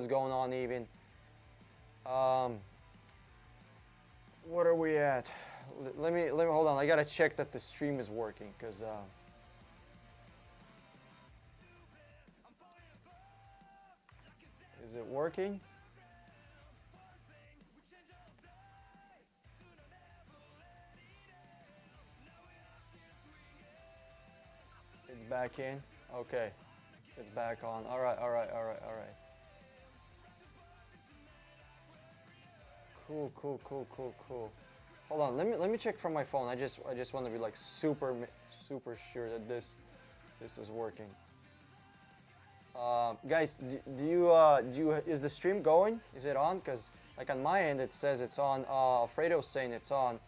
going on even. What are we at? Let me hold on. I gotta check that the stream is working, because is it working? It's back in. Okay, it's back on. All right. Cool. Hold on. Let me check from my phone. I just want to be like super sure that this is working. Guys, do you is the stream going? Is it on? Because like on my end it says it's on. Alfredo's saying it's on.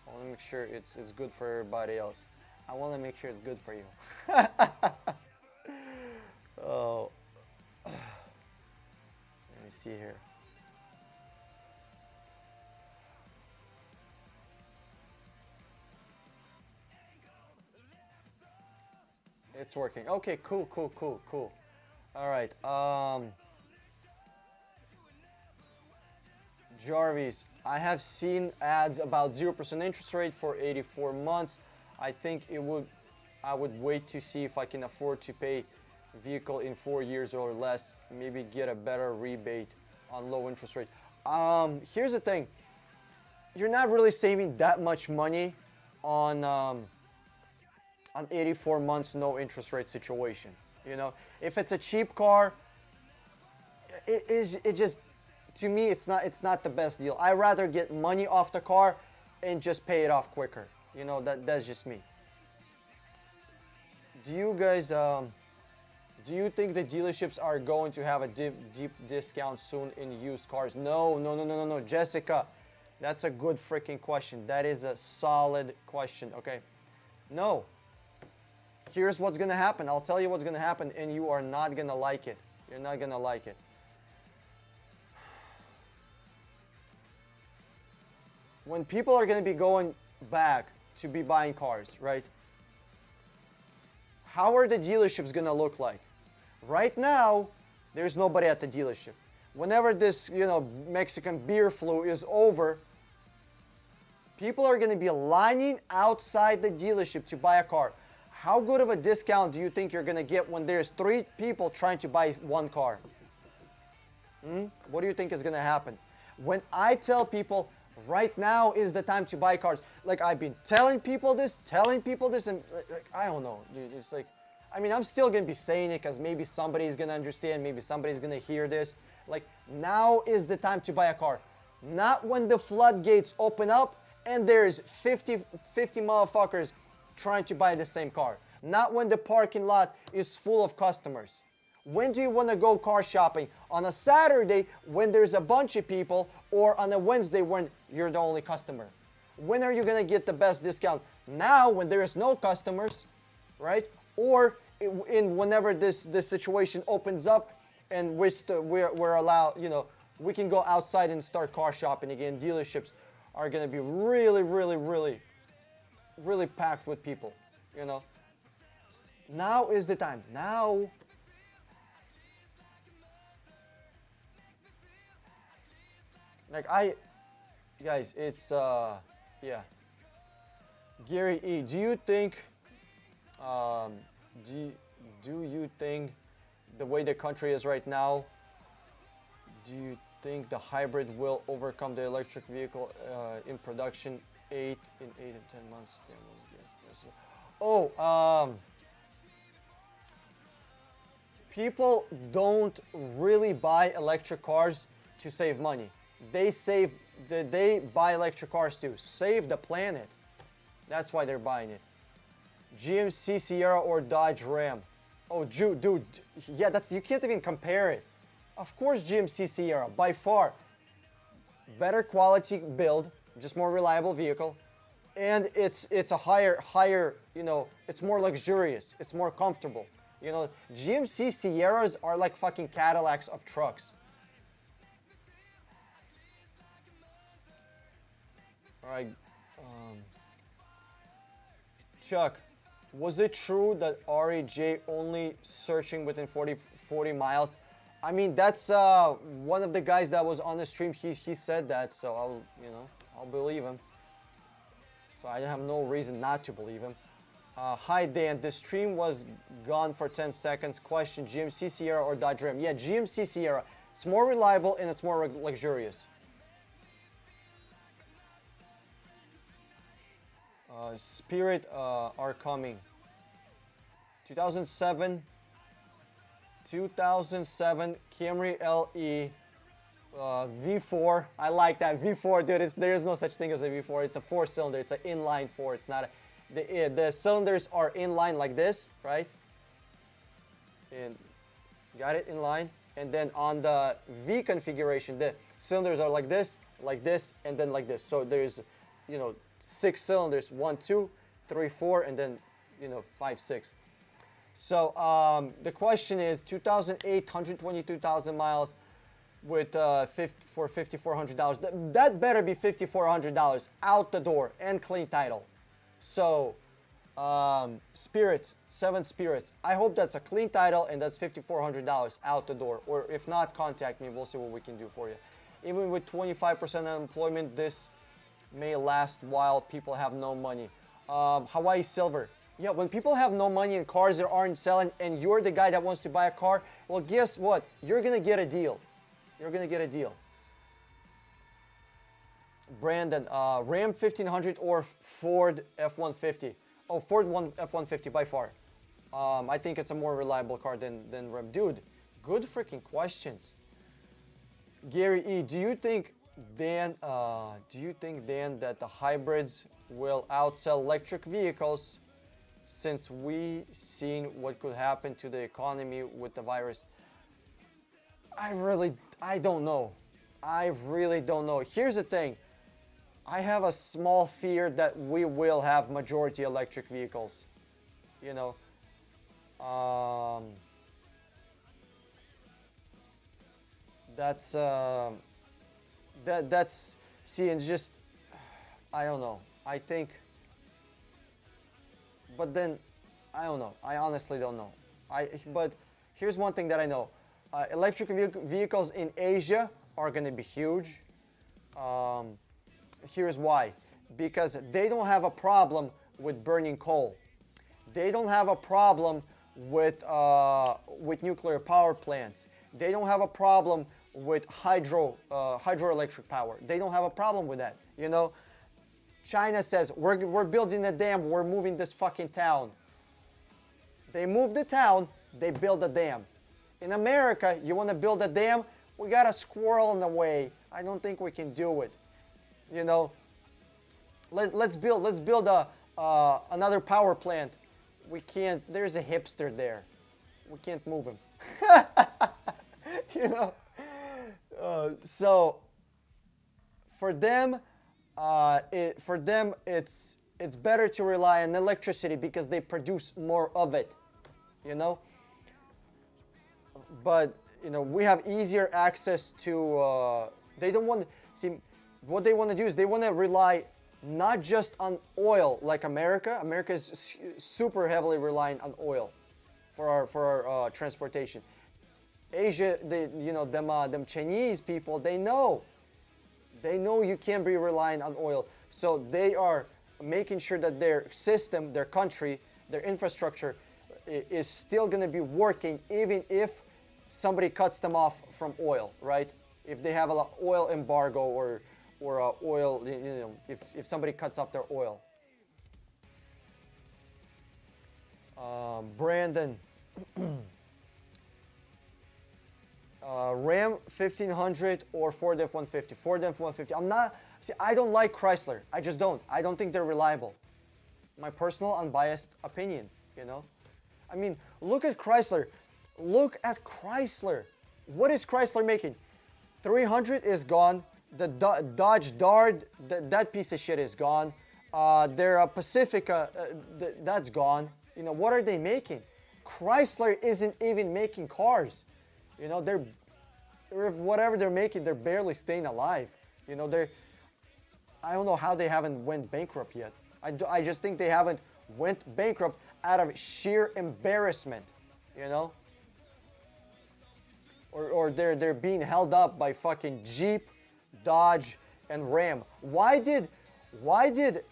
I want to make sure it's good for everybody else. I want to make sure it's good for you. Oh, let me see here. It's working. Okay, cool. All right. Jarvis, I have seen ads about 0% interest rate for 84 months. I think I would wait to see if I can afford to pay vehicle in 4 years or less, maybe get a better rebate on low interest rate. Here's the thing. You're not really saving that much money on 84 months no interest rate situation. You know, if it's a cheap car, it just, to me, it's not the best deal. I rather get money off the car and just pay it off quicker. You know, that's just me. Do you guys do you think the dealerships are going to have a deep discount soon in used cars? No, Jessica, that's a good freaking question. That is a solid question. Okay, no. Here's what's gonna happen. I'll tell you what's gonna happen, and you are not gonna like it. You're not gonna like it. When people are gonna be going back to be buying cars, right? How are the dealerships gonna look like? Right now, there's nobody at the dealership. Whenever this, Mexican beer flu is over, people are gonna be lining outside the dealership to buy a car. How good of a discount do you think you're gonna get when there's 3 people trying to buy one car? What do you think is gonna happen? When I tell people, right now is the time to buy cars. Like, I've been telling people this, and like, I don't know, dude. It's like, I mean, I'm still gonna be saying it because maybe somebody's gonna understand, maybe somebody's gonna hear this. Like, now is the time to buy a car. Not when the floodgates open up and there's 50 motherfuckers trying to buy the same car. Not when the parking lot is full of customers. When do you want to go car shopping? On a Saturday when there's a bunch of people, or on a Wednesday when you're the only customer? When are you going to get the best discount? Now when there is no customers, right? Or whenever this situation opens up and we're allowed, we can go outside and start car shopping again. Dealerships are going to be really packed with people, Now is the time. Now. Like, guys, it's, yeah. Gary E, do you think the way the country is right now, do you think the hybrid will overcome the electric vehicle in production in 8 and 10 months? People don't really buy electric cars to save money. They buy electric cars to save the planet. That's why they're buying it. GMC Sierra or Dodge Ram? Oh, dude, yeah, you can't even compare it. Of course, GMC Sierra, by far. Better quality build, just more reliable vehicle, and it's a higher, it's more luxurious, it's more comfortable. GMC Sierras are like fucking Cadillacs of trucks. All right, Chuck, was it true that REJ only searching within 40 miles? I mean, that's one of the guys that was on the stream. He said that, so I'll believe him. So I have no reason not to believe him. Hi Dan, the stream was gone for 10 seconds. Question: GMC Sierra or Dodge Ram? Yeah, GMC Sierra. It's more reliable and it's more luxurious. Spirit are coming. 2007 Camry LE V4. I like that V4, dude. There is no such thing as a V4. It's a 4-cylinder. It's an inline 4. It's not the cylinders are inline like this, right? And got it in line. And then on the V configuration, the cylinders are like this, and then like this. So there's, 6 cylinders: 1, 2, 3, 4, and then, 5, 6. So the question is 2008, 122,000 miles with for $5,400. That better be $5,400 out the door and clean title. So Spirits, 7 Spirits. I hope that's a clean title and that's $5,400 out the door. Or if not, contact me. We'll see what we can do for you. Even with 25% unemployment, this may last while people have no money. Hawaii Silver. Yeah, when people have no money and cars that aren't selling and you're the guy that wants to buy a car, well, guess what? You're going to get a deal. You're going to get a deal. Brandon, Ram 1500 or Ford F-150? Oh, Ford F-150 by far. I think it's a more reliable car than Ram. Dude, good freaking questions. Gary E, do you think, Dan, that the hybrids will outsell electric vehicles since we seen what could happen to the economy with the virus? I don't know. I really don't know. Here's the thing. I have a small fear that we will have majority electric vehicles. That's see, and just, I don't know. I think, but then, I don't know. I honestly don't know. But here's one thing that I know. Electric vehicles in Asia are going to be huge. Here's why. Because they don't have a problem with burning coal. They don't have a problem with nuclear power plants. They don't have a problem with hydroelectric power. They don't have a problem with that. China says, we're building a dam, we're moving this fucking town. They move the town, they build a dam. In America, you want to build a dam, we got a squirrel in the way. I don't think we can do it. Let's build another power plant. We can't, there's a hipster there. We can't move him. So for them, it's better to rely on electricity because they produce more of it, But we have easier access to. They don't want see what they want to do is they want to rely not just on oil like America. America is super heavily reliant on oil for our transportation. Asia, them Chinese people, they know you can't be reliant on oil. So they are making sure that their system, their country, their infrastructure is still going to be working even if somebody cuts them off from oil, right? If they have a oil embargo or oil, if somebody cuts off their oil. Brandon. Ram 1500 or Ford F-150? Ford F-150. I don't like Chrysler. I just don't. I don't think they're reliable. My personal unbiased opinion, I mean, look at Chrysler. Look at Chrysler. What is Chrysler making? 300 is gone. The Dodge Dart, that piece of shit is gone. Their Pacifica, that's gone. What are they making? Chrysler isn't even making cars. They're whatever they're making, they're barely staying alive. I don't know how they haven't went bankrupt yet. I just think they haven't went bankrupt out of sheer embarrassment. or they're being held up by fucking Jeep, Dodge, and Ram. Why did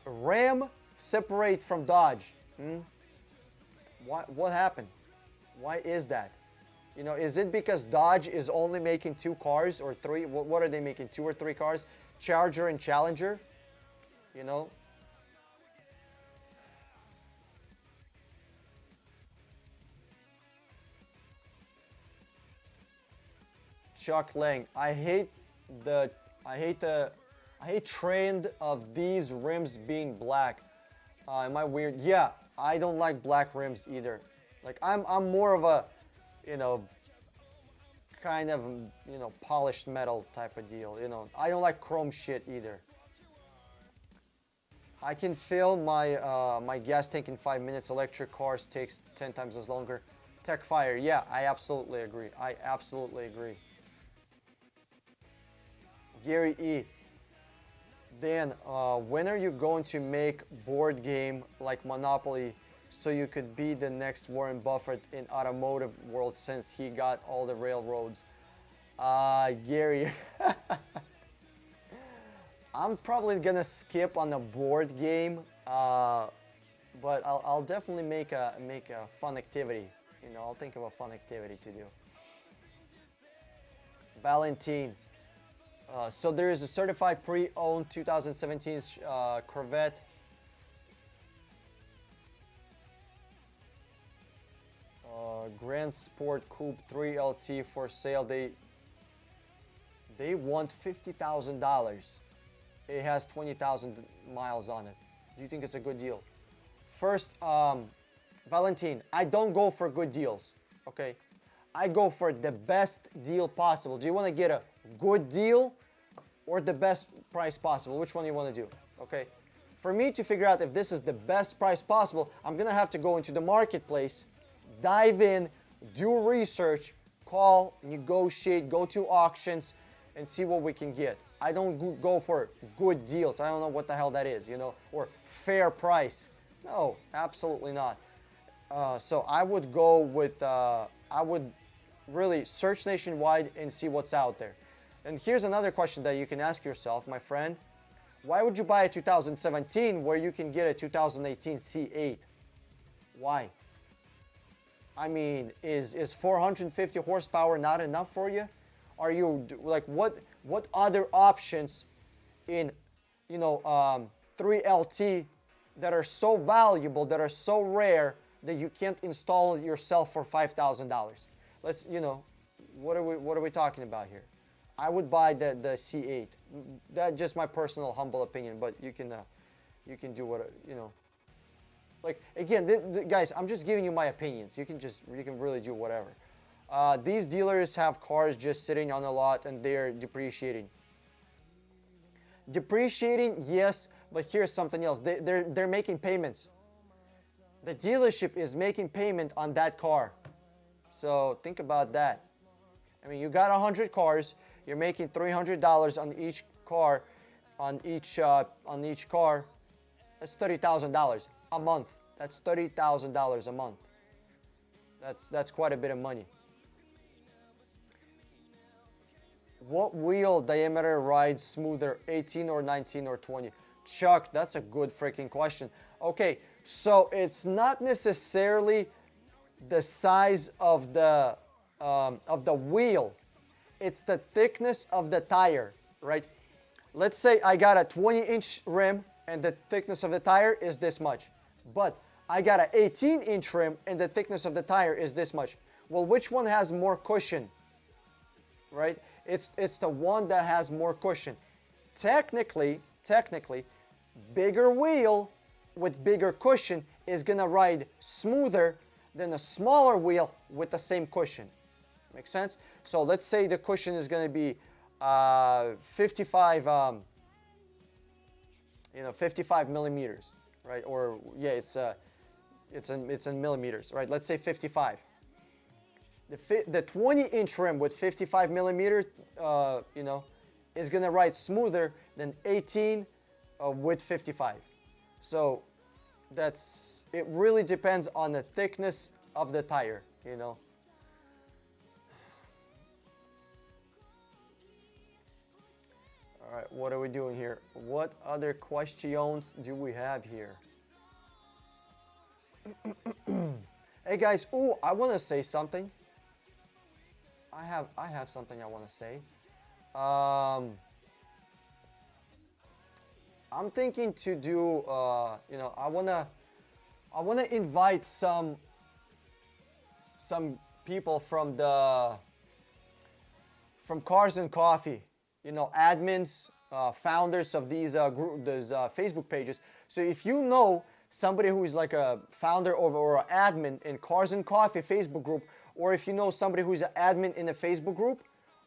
Ram separate from Dodge? What happened? Why is that? You know, is it because Dodge is only making 2 cars or 3? What are they making? 2 or 3 cars? Charger and Challenger? You know? Chuck Lang. The I hate the I hate trend of these rims being black. Am I weird? Yeah, I don't like black rims either. Like I'm more of a, you know, kind of, polished metal type of deal. You know, I don't like chrome shit either. I can fill my gas tank in 5 minutes. Electric cars takes 10 times as longer. Tech fire. Yeah, I absolutely agree. I absolutely agree. Gary E. Dan, when are you going to make board game like Monopoly so you could be the next Warren Buffett in automotive world since he got all the railroads? Gary, I'm probably gonna skip on a board game, but I'll definitely make a fun activity. You know, I'll think of a fun activity to do. Valentine. So there is a certified pre-owned 2017 Corvette. Grand Sport Coupe 3 LT for sale. They want $50,000. It has 20,000 miles on it. Do you think it's a good deal? First, Valentine, I don't go for good deals. Okay, I go for the best deal possible. Do you want to get a good deal or the best price possible? Which one do you want to do? Okay, for me to figure out if this is the best price possible, I'm gonna have to go into the marketplace, dive in, do research, call, negotiate, go to auctions, and see what we can get. I don't go for good deals. I don't know what the hell that is, or fair price. No, absolutely not. So I would go with, I would really search nationwide and see what's out there. And here's another question that you can ask yourself, my friend. Why would you buy a 2017 where you can get a 2018 C8? Why? I mean, is 450 horsepower not enough for you? Are you, like, what other options in, 3LT that are so valuable, that are so rare that you can't install it yourself for $5,000? Let's, what are we talking about here? I would buy the C8. That's just my personal humble opinion, but you can do what, like, again, guys, I'm just giving you my opinions. You can really do whatever. These dealers have cars just sitting on the lot and they're depreciating. Depreciating, yes, but here's something else. They're making payments. The dealership is making payment on that car. So think about that. I mean, you got 100 cars. You're making $300 on each car, on each car. That's $30,000 a month. That's $30,000 a month. That's quite a bit of money. What wheel diameter rides smoother, 18 or 19 or 20? Chuck, that's a good freaking question. Okay, so it's not necessarily the size of the wheel. It's the thickness of the tire, right? Let's say I got a 20-inch rim and the thickness of the tire is this much. But I got an 18-inch rim and the thickness of the tire is this much. Well, which one has more cushion, right? It's the one that has more cushion. Technically, bigger wheel with bigger cushion is gonna ride smoother than a smaller wheel with the same cushion. Make sense? So let's say the cushion is gonna be 55 millimeters, right? Or yeah, it's in millimeters, right? Let's say 55. The 20-inch rim with 55 millimeters, is gonna ride smoother than 18 with 55. So it really depends on the thickness of the tire, what are we doing here? What other questions do we have here? Hey guys, ooh, I want to say something. I have something I want to say. I'm thinking to do, I wanna invite some people from Cars and Coffee, admins, founders of these Facebook pages. So if you know somebody who is like a founder or an admin in Cars and Coffee Facebook group, or if you know somebody who's an admin in a Facebook group,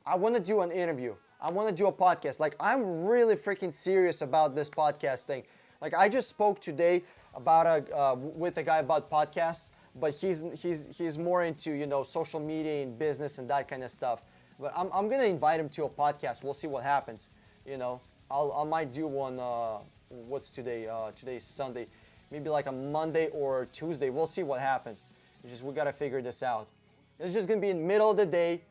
I want to do an interview. I want to do a podcast. Like, I'm really freaking serious about this podcast thing. Like, I just spoke today about with a guy about podcasts, but he's more into social media and business and that kind of stuff. But I'm gonna invite him to a podcast. We'll see what happens. I might do one. What's today? Today's Sunday. Maybe like a Monday or Tuesday. We'll see what happens. We gotta figure this out. It's just gonna be in the middle of the day.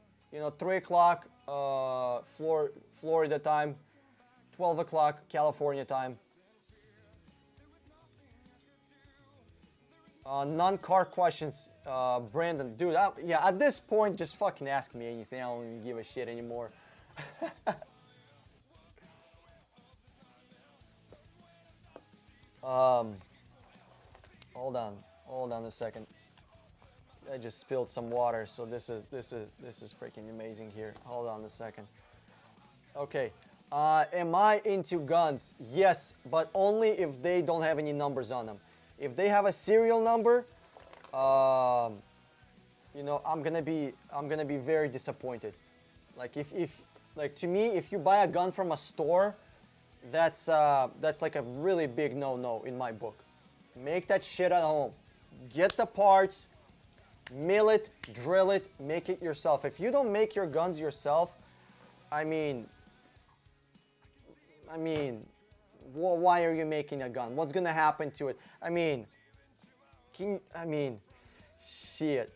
3 o'clock Florida time, 12 o'clock California time. Non-car questions, Brandon. Dude, yeah, at this point, just fucking ask me anything. I don't even give a shit anymore. Hold on a second. I just spilled some water, so this is freaking amazing here. Hold on a second. Okay. Am I into guns? Yes, but only if they don't have any numbers on them. If they have a serial number, I'm gonna be very disappointed. Like like to me, if you buy a gun from a store, that's like a really big no-no in my book. Make that shit at home. Get the parts, mill it, drill it, make it yourself. If you don't make your guns yourself, I mean, why are you making a gun? What's gonna happen to it? Shit.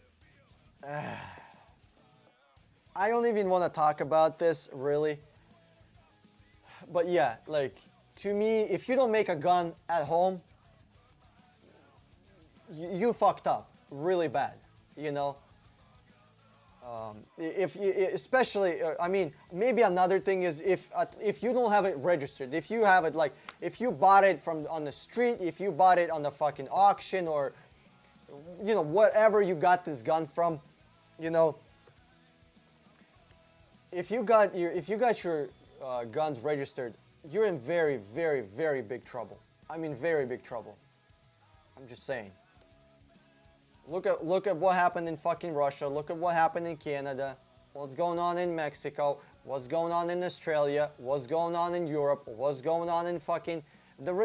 I don't even want to talk about this, really. But yeah, like, to me, if you don't make a gun at home, you fucked up really bad, especially, maybe another thing is if you don't have it registered, if you have it, like, if you bought it on the street, if you bought it on the fucking auction, or whatever you got this gun from, if you got your guns registered, you're in very, very, very big trouble. Very big trouble. I'm just saying. Look at what happened in fucking Russia. Look at what happened in Canada. What's going on in Mexico? What's going on in Australia? What's going on in Europe? What's going on in fucking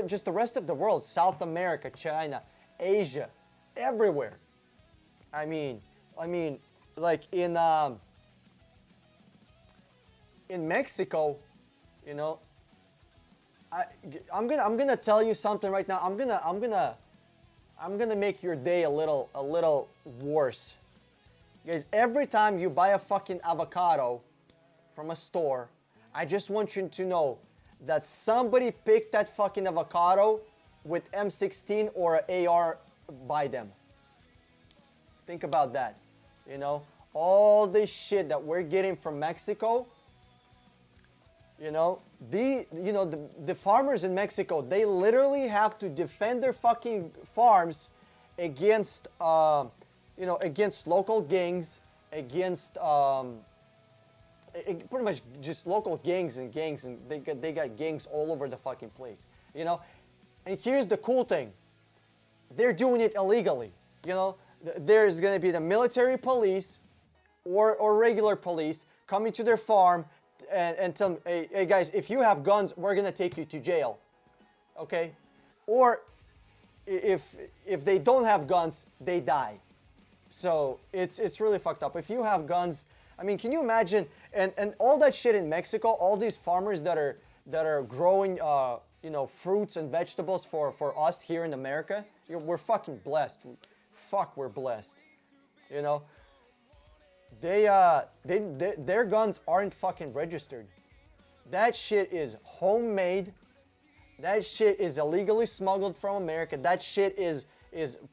just the rest of the world? South America, China, Asia, everywhere. Like in Mexico, I'm gonna tell you something right now. I'm gonna make your day a little worse. Guys, every time you buy a fucking avocado from a store, I just want you to know that somebody picked that fucking avocado with M16 or an AR by them. Think about that. All this shit that we're getting from Mexico, the farmers in Mexico, they literally have to defend their fucking farms against, against local gangs, against pretty much just local gangs, and they got gangs all over the fucking place, And here's the cool thing: they're doing it illegally. There's gonna be the military police or regular police coming to their farm and tell them, hey guys, if you have guns, we're gonna take you to jail, okay? Or if they don't have guns, they die. So it's really fucked up. If you have guns, can you imagine? And all that shit in Mexico, all these farmers that are growing fruits and vegetables for us here in America, we're fucking blessed. We're blessed. Their guns aren't fucking registered. That shit is homemade. That shit is illegally smuggled from America. That shit is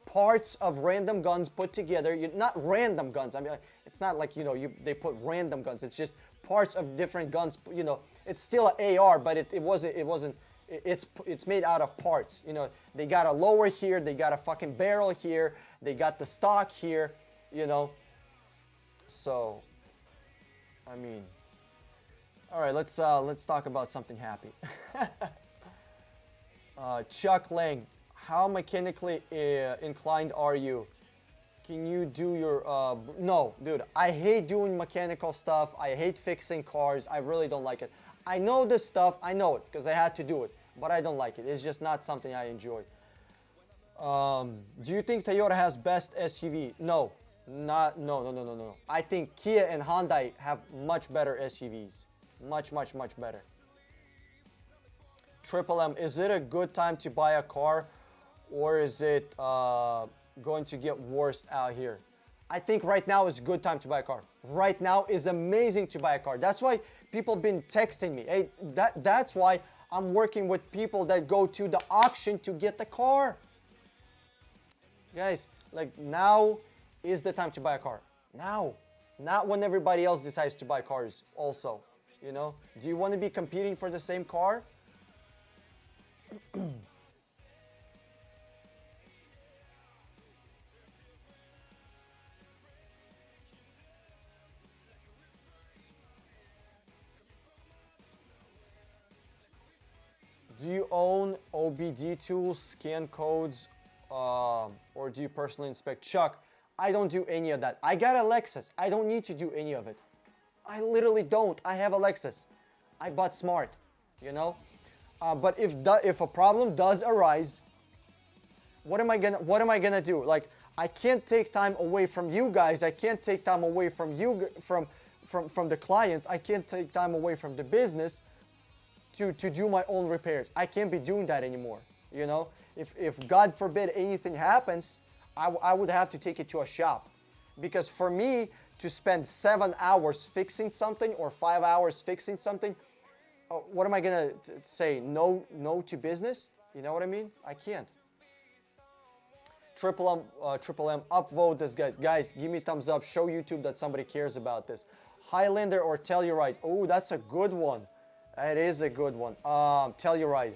parts of random guns put together. Not random guns. I mean, like, it's not like, you know, they put random guns. It's just parts of different guns. You know, it's still an AR, but it wasn't. It's made out of parts. You know, they got a lower here. They got a fucking barrel here. They got the stock here. You know. So, I mean, all right. Let's talk about something happy. Chuck Lang, how mechanically inclined are you? Can you do your, no, dude, I hate doing mechanical stuff. I hate fixing cars. I really don't like it. I know this stuff. I know it because I had to do it, but I don't like it. It's just not something I enjoy. Do you think Toyota has best SUV? No, no. I think Kia and Hyundai have much better SUVs. Much better. Triple M, is it a good time to buy a car, or is it going to get worse out here? I think right now is a good time to buy a car. Right now is amazing to buy a car. That's why people been texting me. Hey, that's why I'm working with people that go to the auction to get the car. Guys, like, now is the time to buy a car. Now, not when everybody else decides to buy cars also. You know, do you want to be competing for the same car? Do you own OBD tools, scan codes, or do you personally inspect? Chuck, I don't do any of that. I got a Lexus. I don't need to do any of it. I literally don't. I have a Lexus. I bought smart, you know. But if a problem does arise, what am I gonna do? Like, I can't take time away from you guys. I can't take time away from you from the clients. I can't take time away from the business to do my own repairs. I can't be doing that anymore. You know, if God forbid anything happens, I would have to take it to a shop, because for me to spend 7 hours fixing something or 5 hours fixing something, what am I gonna say? No to business? You know what I mean? I can't. Triple M, upvote this, guys. Guys, give me thumbs up. Show YouTube that somebody cares about this. Highlander or Telluride? Oh, that's a good one. That is a good one. Telluride.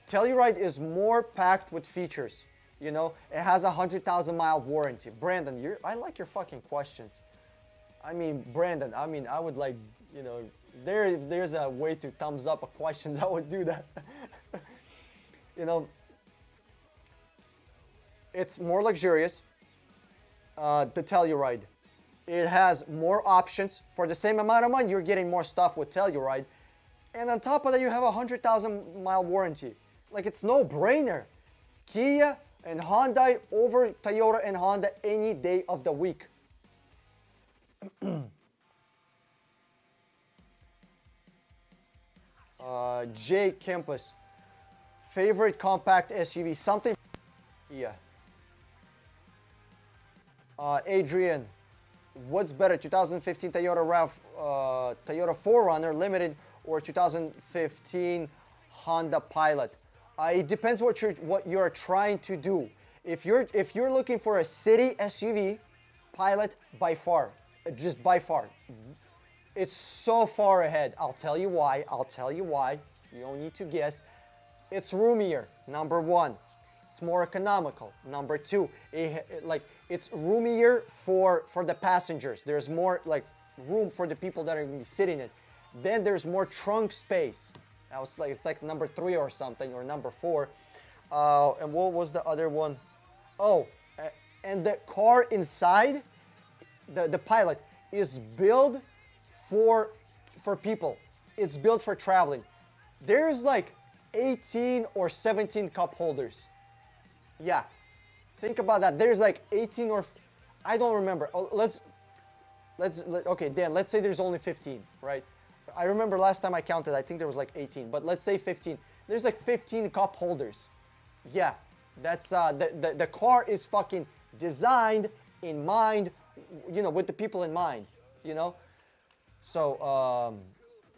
Telluride is more packed with features. You know, it has a 100,000-mile warranty. Brandon, I like your fucking questions. I mean, Brandon, I mean, I would like, you know, there's a way to thumbs up a questions. I would do that. You know, it's more luxurious. The Telluride. It has more options. For the same amount of money, you're getting more stuff with Telluride. And on top of that, you have a 100,000-mile warranty. Like, it's no brainer. Kia and Hyundai over Toyota and Honda any day of the week. Jay Campus. Favorite compact SUV? Something. Yeah. Adrian. What's better, 2015 Toyota 4Runner Limited or 2015 Honda Pilot? It depends what you're trying to do. If you're looking for a city SUV, Pilot by far, just by far. It's so far ahead. I'll tell you why. You don't need to guess. It's roomier, number one. It's more economical. Number two, it's roomier for the passengers. There's more like room for the people that are gonna be sitting in it. Then there's more trunk space. It's like number three or something, or number four. And what was the other one? Oh, and the car inside, the Pilot, is built for people. It's built for traveling. There's like 18 or 17 cup holders. Yeah, think about that. There's like 18 or, I don't remember. Okay, Dan, let's say there's only 15, right? I remember last time I counted, I think there was like 18, but let's say 15. There's like 15 cup holders. Yeah, that's, the car is fucking designed in mind, you know, with the people in mind, you know? So,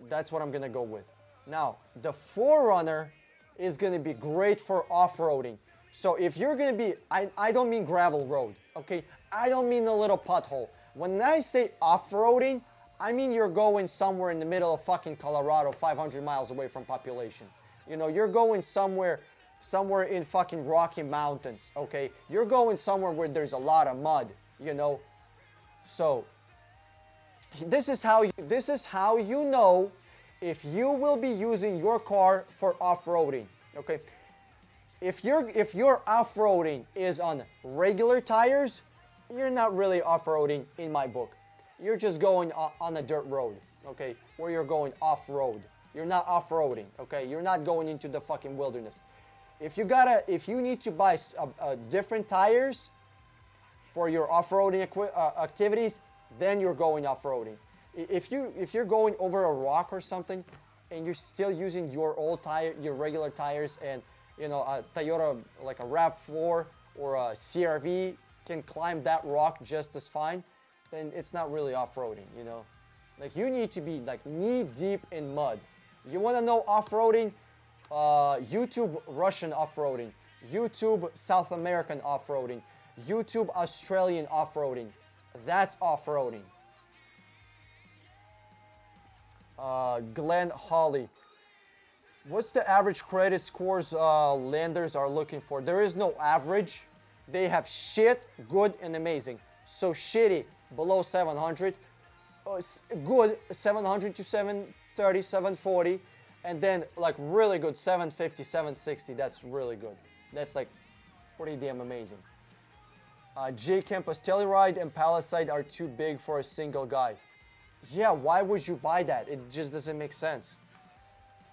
that's what I'm gonna go with. Now, the 4Runner is going to be great for off-roading. So if you're going to be, I don't mean gravel road, okay? I don't mean a little pothole. When I say off-roading, I mean you're going somewhere in the middle of fucking Colorado, 500 miles away from population. You know, you're going somewhere in fucking Rocky Mountains, okay? You're going somewhere where there's a lot of mud, you know? So this is how you know if you will be using your car for off-roading, okay? If your off-roading is on regular tires, you're not really off-roading in my book. You're just going on a dirt road, okay? Or you're going off-road. You're not off-roading, okay? You're not going into the fucking wilderness. If you need to buy different tires for your off-roading activities, then you're going off-roading. If you're going over a rock or something, and you're still using your old tire, your regular tires, and you know a Toyota like a RAV4 or a CRV can climb that rock just as fine, then it's not really off-roading, you know. Like you need to be like knee deep in mud. You want to know off-roading? YouTube Russian off-roading, YouTube South American off-roading, YouTube Australian off-roading. That's off-roading. Glenn Hawley. What's the average credit scores lenders are looking for? There is no average. They have shit, good, and amazing. So shitty, below 700. Good, 700 to 730, 740. And then like really good, 750, 760. That's really good. That's like pretty damn amazing. J Campus Telluride and Palisade are too big for a single guy. Yeah, why would you buy that? It just doesn't make sense.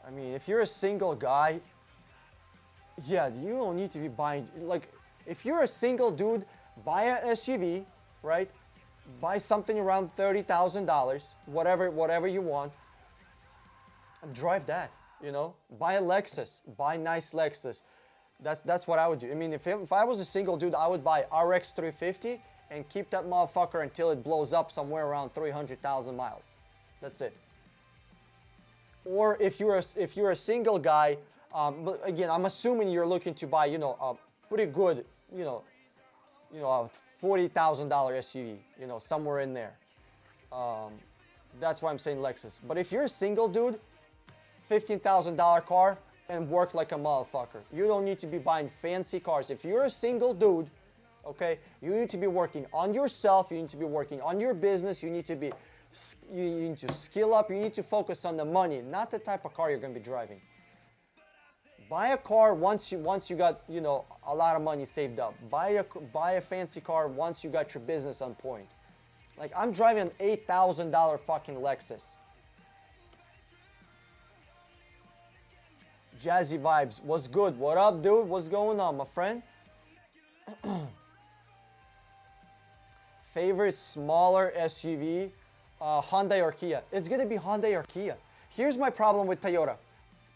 I mean, if you're a single guy, yeah, you don't need to be buying, like, if you're a single dude, buy an SUV, right? Buy something around $30,000, whatever you want, and drive that, you know? Buy a Lexus, buy a nice Lexus. That's what I would do. I mean, if I was a single dude, I would buy RX 350 and keep that motherfucker until it blows up somewhere around 300,000 miles. That's it. Or if you're a single guy, but again, I'm assuming you're looking to buy, you know, a pretty good, you know, a $40,000 SUV, you know, somewhere in there. That's why I'm saying Lexus. But if you're a single dude, $15,000 car and work like a motherfucker. You don't need to be buying fancy cars. If you're a single dude, okay, you need to be working on yourself. You need to be working on your business. You need to skill up. You need to focus on the money, not the type of car you're going to be driving. Buy a car once you got, you know, a lot of money saved up. Buy a fancy car once you got your business on point. Like I'm driving an $8,000 fucking Lexus. Jazzy Vibes, what's good? What up, dude? What's going on, my friend? Favorite smaller SUV, Hyundai or Kia? It's gonna be Hyundai or Kia. Here's my problem with Toyota.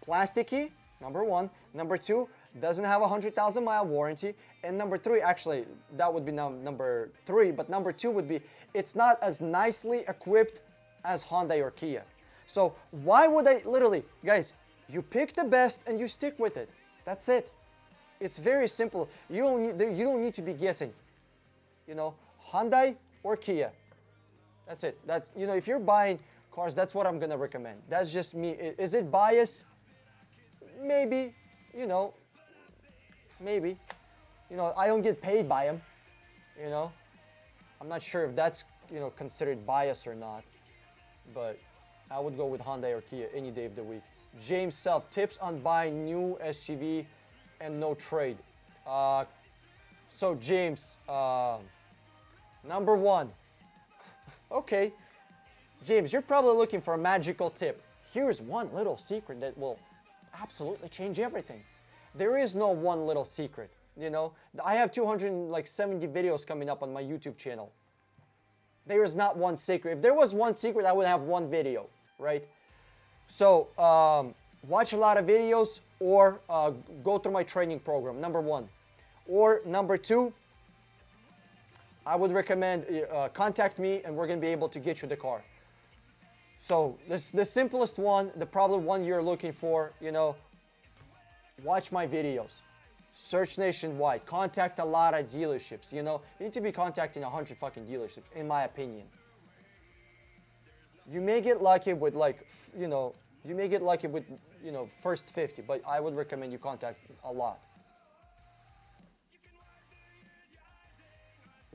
Plasticky, number one. Number two, doesn't have a 100,000-mile warranty. And number three, actually, that would be number three, but number two would be, it's not as nicely equipped as Hyundai or Kia. So why would I, literally, guys, you pick the best and you stick with it. That's it. It's very simple. You don't need to be guessing. You know, Hyundai or Kia. That's it. That's, you know, if you're buying cars, that's what I'm gonna recommend. That's just me. Is it bias? Maybe. You know, maybe. You know, I don't get paid by them. You know, I'm not sure if that's, you know, considered bias or not. But I would go with Hyundai or Kia any day of the week. James Self, tips on buying new SUV and no trade. So James, number one. Okay, James, you're probably looking for a magical tip. Here's one little secret that will absolutely change everything. There is no one little secret, you know. I have 270 videos coming up on my YouTube channel. There is not one secret. If there was one secret, I would have one video, right? So watch a lot of videos or go through my training program, number one. Or number two, I would recommend contact me and we're going to be able to get you the car. So this the simplest one, the probably one you're looking for, watch my videos. Search nationwide. Contact a lot of dealerships, You need to be contacting 100 fucking dealerships, in my opinion. You may get lucky with first 50, but I would recommend you contact a lot.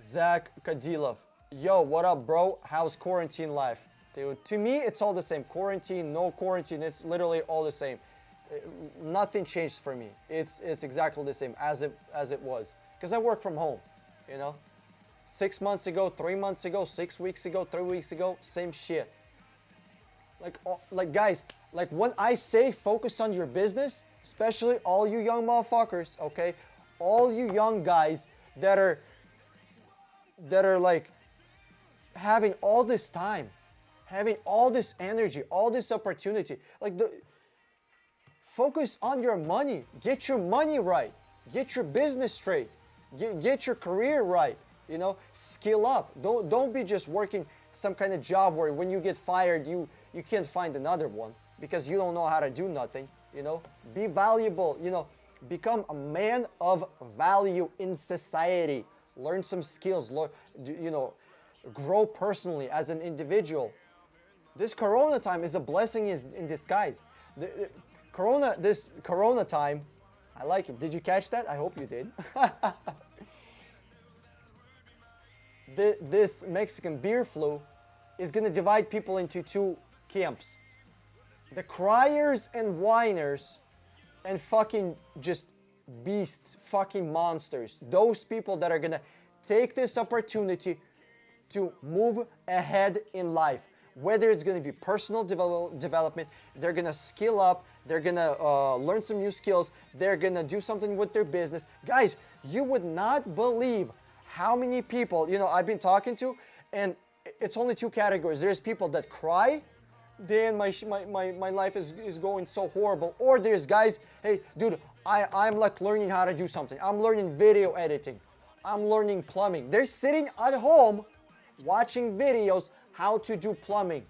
Zach Kadilov. Yo, what up, bro? How's quarantine life? Dude, to me, it's all the same. Quarantine, no quarantine, it's literally all the same. Nothing changed for me. It's exactly the same as it was. Because I work from home, 6 months ago, 3 months ago, 6 weeks ago, 3 weeks ago, same shit. Like guys, like when I say focus on your business, especially all you young motherfuckers, okay? All you young guys that are like having all this time, having all this energy, all this opportunity, focus on your money. Get your money right. Get your business straight. Get your career right. Skill up. Don't be just working some kind of job where when you get fired, you can't find another one because you don't know how to do nothing. Be valuable. Become a man of value in society. Learn some skills. Grow personally as an individual. This Corona time is a blessing in disguise. This Corona time, I like it. Did you catch that? I hope you did. This Mexican beer flu is going to divide people into two camps. The criers and whiners and fucking just beasts, fucking monsters. Those people that are going to take this opportunity to move ahead in life. Whether it's going to be personal development, they're going to skill up, they're going to learn some new skills, they're going to do something with their business. Guys, you would not believe how many people, I've been talking to, and it's only two categories. There's people that cry, Dan, my life is going so horrible. Or there's guys, hey, dude, I'm like learning how to do something. I'm learning video editing. I'm learning plumbing. They're sitting at home watching videos how to do plumbing.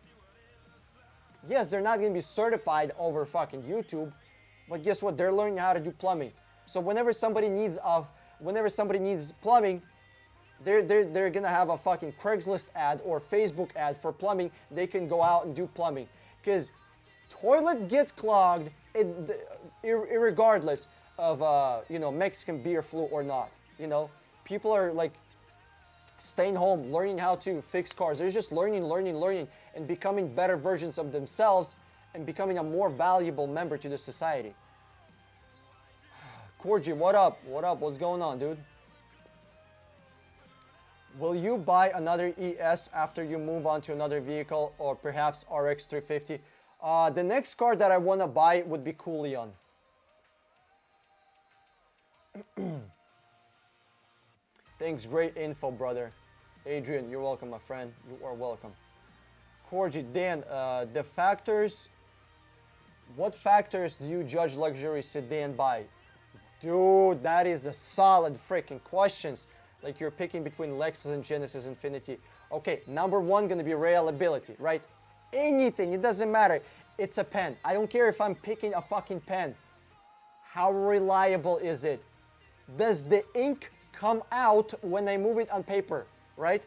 Yes, they're not going to be certified over fucking YouTube, but guess what? They're learning how to do plumbing. So whenever somebody needs plumbing, they're going to have a fucking Craigslist ad or Facebook ad for plumbing. They can go out and do plumbing. Because toilets gets clogged irregardless of Mexican beer flu or not. People are like staying home, learning how to fix cars. They're just learning, and becoming better versions of themselves and becoming a more valuable member to the society. Corgi, what up? What up? What's going on, dude? Will you buy another ES after you move on to another vehicle or perhaps RX 350? The next car that I want to buy would be Coolion. Thanks, great info, brother. Adrian, you're welcome, my friend. You are welcome. Corgi, Dan, what factors do you judge luxury sedan by? Dude, that is a solid freaking questions. Like you're picking between Lexus and Genesis Infiniti. Okay, number one gonna be reliability, right? Anything, it doesn't matter. It's a pen. I don't care if I'm picking a fucking pen. How reliable is it? Does the ink come out when I move it on paper, right?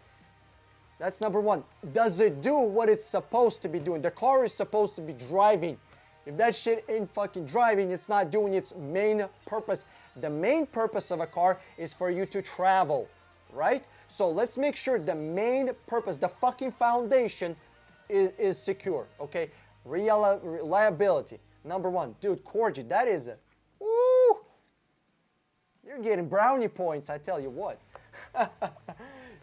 That's number one. Does it do what it's supposed to be doing? The car is supposed to be driving. If that shit ain't fucking driving, it's not doing its main purpose. The main purpose of a car is for you to travel, right? So let's make sure the main purpose, the fucking foundation is secure, okay? Reliability, number one. Dude, Corgi, that is a, woo! You're getting brownie points, I tell you what.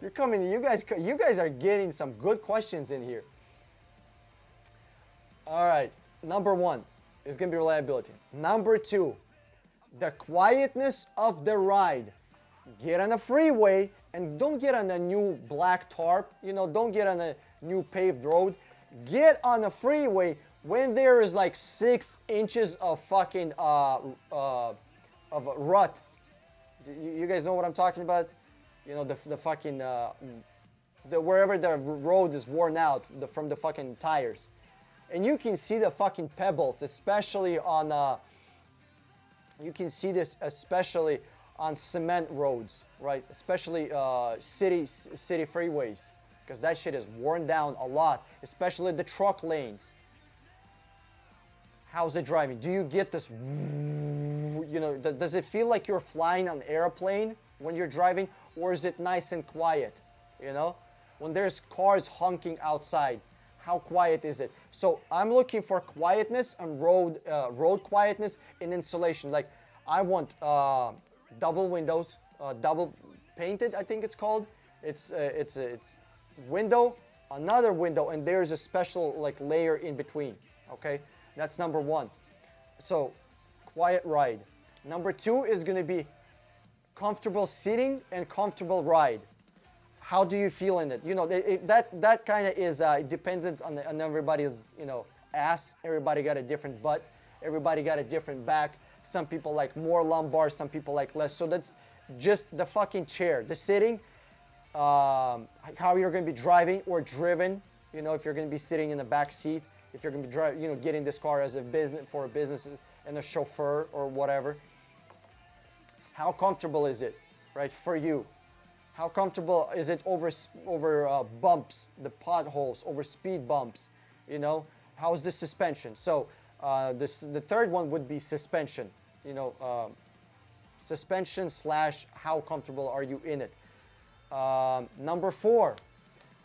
You're coming, you guys are getting some good questions in here. All right, number one is gonna be reliability. Number two, the quietness of the ride. Get on a freeway and don't get on a new black tarp, don't get on a new paved road. Get on a freeway when there is like 6 inches of fucking of rut. You guys know what I'm talking about? The fucking wherever the road is worn out from the fucking tires. And you can see the fucking pebbles, especially on, you can see this especially on cement roads, right? Especially city freeways, because that shit is worn down a lot, especially the truck lanes. How's it driving? Do you get this, you know, does it feel like you're flying an airplane when you're driving, or is it nice and quiet, you know? When there's cars honking outside, how quiet is it? So I'm looking for quietness and road quietness in insulation. Like I want double windows, double painted, I think it's called. It's window, another window, and there's a special like layer in between. Okay, that's number one. So quiet ride. Number two is going to be comfortable sitting and comfortable ride. How do you feel in it? You know, that kind of is dependent on everybody's, you know, ass. Everybody got a different butt. Everybody got a different back. Some people like more lumbar. Some people like less. So that's just the fucking chair. The sitting, how you're going to be driving or driven. You know, if you're going to be sitting in the back seat. If you're going to be driving, you know, getting this car as a business, for a business and a chauffeur or whatever. How comfortable is it, right, for you? How comfortable is it over bumps, the potholes, over speed bumps? You know, how's the suspension? So the third one would be suspension. You know, suspension / how comfortable are you in it? Number four,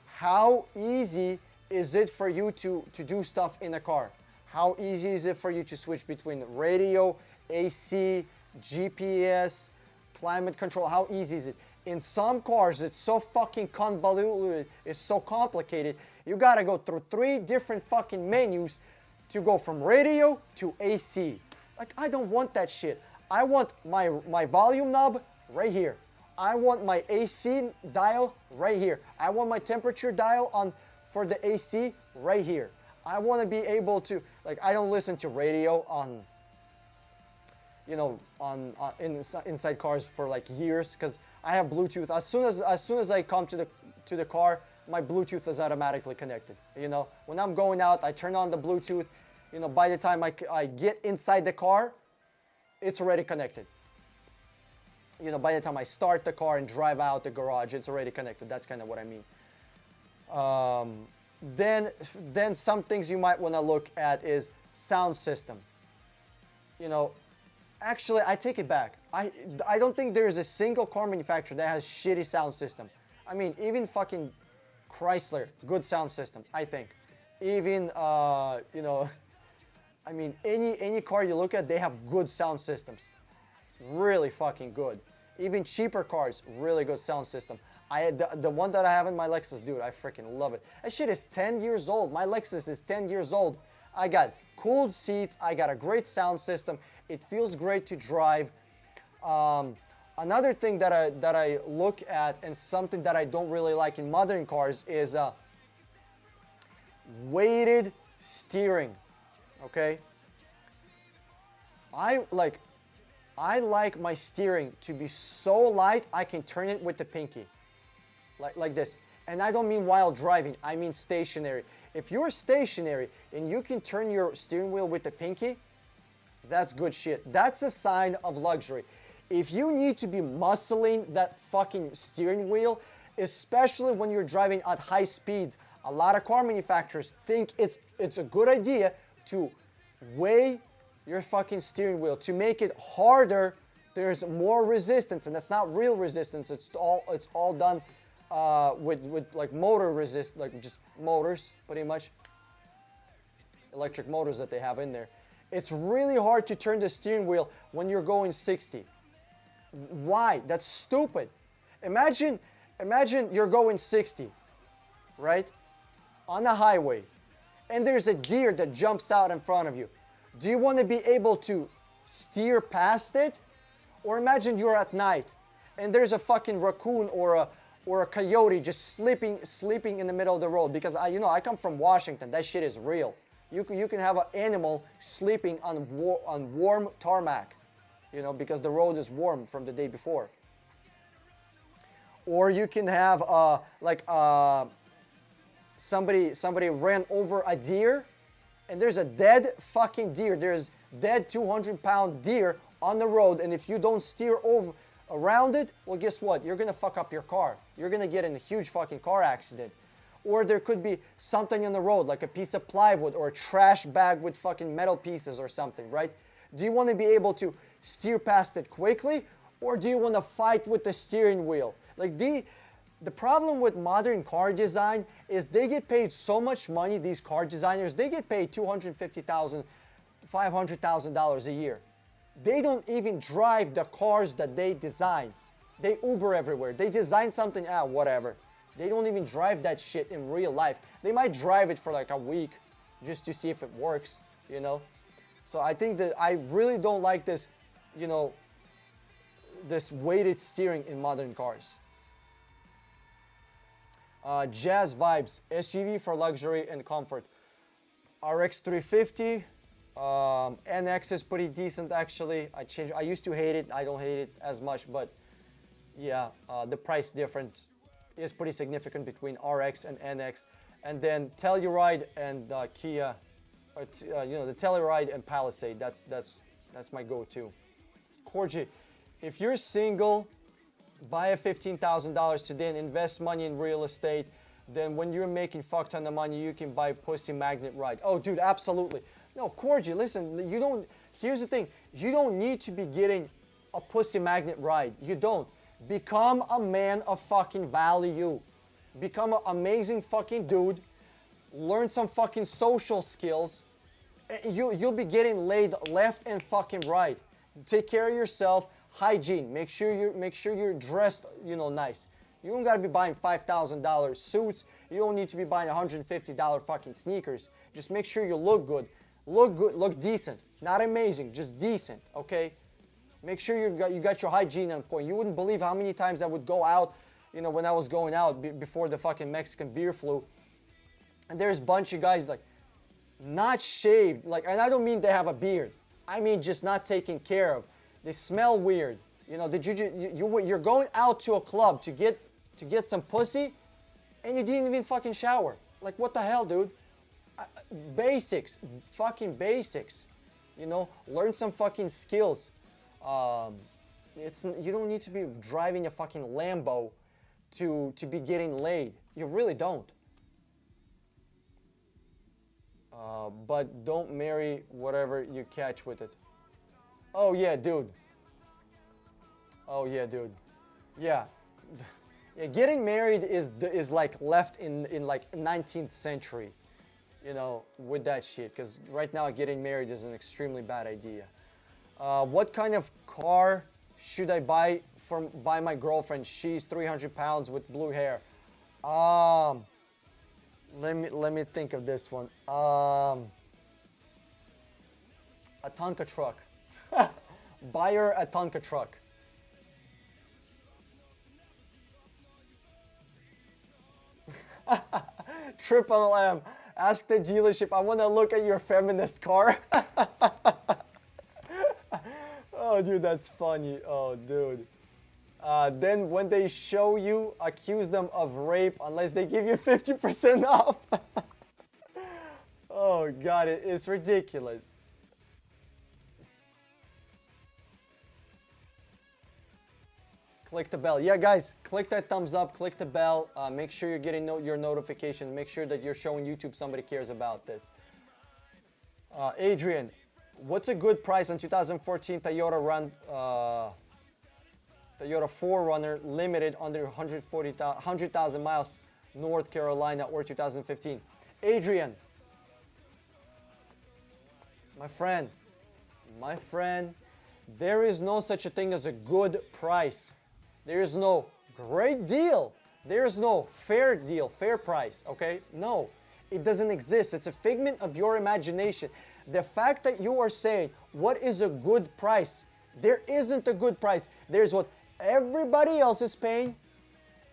how easy is it for you to do stuff in a car? How easy is it for you to switch between radio, AC, GPS, climate control? How easy is it? In some cars, it's so fucking convoluted, it's so complicated. You gotta go through 3 different fucking menus to go from radio to AC. Like, I don't want that shit. I want my volume knob right here. I want my AC dial right here. I want my temperature dial on for the AC right here. I want to be able to, like, I don't listen to radio on, you know, inside cars for like years, because I have Bluetooth. As soon as I come to the car, my Bluetooth is automatically connected. You know, when I'm going out, I turn on the Bluetooth. You know, by the time I get inside the car, it's already connected. You know, by the time I start the car and drive out the garage, it's already connected. That's kind of what I mean. Then some things you might want to look at is sound system. You know, actually, I take it back. I don't think there is a single car manufacturer that has shitty sound system. I mean, even fucking Chrysler, good sound system, I think. Even, you know, I mean, any car you look at, they have good sound systems. Really fucking good. Even cheaper cars, really good sound system. The one that I have in my Lexus, dude, I freaking love it. That shit is 10 years old. My Lexus is 10 years old. I got cooled seats. I got a great sound system. It feels great to drive. Another thing that I look at, and something that I don't really like in modern cars, is weighted steering. Okay? I like my steering to be so light I can turn it with the pinky. Like this. And I don't mean while driving, I mean stationary. If you're stationary and you can turn your steering wheel with the pinky, that's good shit. That's a sign of luxury. If you need to be muscling that fucking steering wheel, especially when you're driving at high speeds, a lot of car manufacturers think it's a good idea to weigh your fucking steering wheel to make it harder. There's more resistance, and that's not real resistance. It's all done with like motor resist, like just motors, pretty much. Electric motors that they have in there. It's really hard to turn the steering wheel when you're going 60. Why? That's stupid. Imagine you're going 60, right? On a highway, and there's a deer that jumps out in front of you. Do you want to be able to steer past it? Or imagine you're at night and there's a fucking raccoon or a coyote just sleeping in the middle of the road, because I come from Washington. That shit is real. You can have an animal sleeping on warm tarmac, you know, because the road is warm from the day before. Or you can have somebody ran over a deer and there's a dead fucking deer, there's dead 200-pound deer on the road, and if you don't steer over around it, well, guess what? You're gonna fuck up your car. You're gonna get in a huge fucking car accident. Or there could be something on the road, like a piece of plywood or a trash bag with fucking metal pieces or something, right? Do you want to be able to steer past it quickly, or do you want to fight with the steering wheel? Like the problem with modern car design is they get paid so much money, these car designers, they get paid $250,000, $500,000 a year. They don't even drive the cars that they design. They Uber everywhere. They design something, whatever. They don't even drive that shit in real life. They might drive it for like a week just to see if it works, you know? So I think that I really don't like this, you know, this weighted steering in modern cars. Jazz vibes, SUV for luxury and comfort. RX 350, NX is pretty decent actually. I used to hate it. I don't hate it as much, but yeah, the price difference is pretty significant between RX and NX. And then Telluride and Kia, you know, the Telluride and Palisade. That's my go-to. Corgi, if you're single, buy a $15,000 sedan, invest money in real estate. Then when you're making fuck ton of money, you can buy pussy magnet ride. Oh, dude, absolutely. No, Corgi, listen, you don't. Here's the thing: you don't need to be getting a pussy magnet ride. You don't. Become a man of fucking value. Become an amazing fucking dude. Learn some fucking social skills. You'll be getting laid left and fucking right. Take care of yourself. Hygiene. Make sure you're dressed, you know, nice. You don't gotta be buying $5,000 suits. You don't need to be buying $150 fucking sneakers. Just make sure you look good. Look good. Look decent. Not amazing. Just decent. Okay. Make sure you got your hygiene on point. You wouldn't believe how many times I would go out, you know, when I was going out before the fucking Mexican beer flu. And there's a bunch of guys like not shaved, like, and I don't mean they have a beard. I mean just not taken care of. They smell weird. You know, you're going out to a club to get some pussy, and you didn't even fucking shower. Like, what the hell, dude? Basics, fucking basics. You know, learn some fucking skills. You don't need to be driving a fucking Lambo to be getting laid. You really don't. But don't marry whatever you catch with it. Oh yeah, dude. Oh yeah, dude. Yeah. Yeah, getting married is like left in like 19th century, you know, with that shit. Because right now getting married is an extremely bad idea. What kind of car should I buy my girlfriend? She's 300 pounds with blue hair. Let me think of this one. A Tonka truck. Buy her a Tonka truck. Triple M. Ask the dealership. I want to look at your feminist car. Oh, dude, that's funny. Oh, dude. Then when they show you, accuse them of rape unless they give you 50% off. Oh, God, it's ridiculous. Click the bell. Yeah, guys, click that thumbs up, click the bell. Make sure you're getting your notifications. Make sure that you're showing YouTube somebody cares about this. Adrian, what's a good price on 2014 Toyota 4Runner Limited under 100,000 miles, North Carolina, or 2015? Adrian, my friend, there is no such a thing as a good price. There is no great deal. There is no fair deal, fair price, okay? No, it doesn't exist. It's a figment of your imagination. The fact that you are saying, what is a good price? There isn't a good price. There's what everybody else is paying,